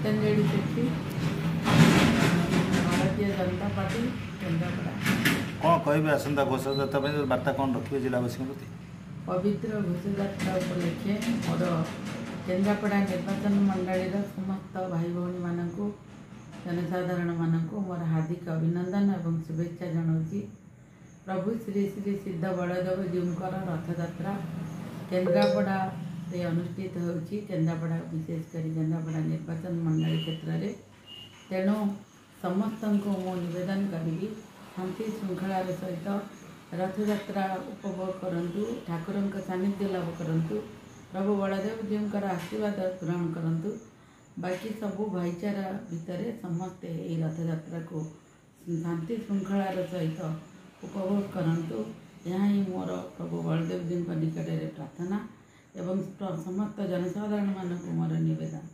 गीतांजलि सेठी, Bharatiya Janata party Kendrapara. कौन कहे आसंता घोष यात्रा बार्ता कौन रखिए जिलावासी प्रति? पवित्र घोष यात्रा उपलक्षे मोर केन्द्रापड़ा निर्वाचन मंडल समस्त भाई भौणी मानक जनसाधारण मानक मोर हार्दिक अभिनंदन एवं शुभेच्छा जनाऊँगी। प्रभु श्री श्री सिद्ध बलदेव जीवकर रथयात्रा केन्द्रापड़ा से अनुष्ठित होची। केन्द्रापड़ा विशेषकर केन्द्रापड़ा निर्वाचन मंडल क्षेत्र में तेणु समस्त को मो निवेदन करी शांति श्रृंखलार सहित रथयात्रा उपभोग करूँ, ठाकुर सानिध्य लाभ करूँ, प्रभु बलदेव जीवकर आशीर्वाद ग्रहण करूँ। बाकी सबू भाईचारा भितर समस्ते यही रथयात्रा को शांति श्रृंखलार सहित उपभोग करूँ। यहाँ ही मोर प्रभु बलदेव जी निकट में प्रार्थना एवं समस्त जनसाधारण मानक मोर निवेदन।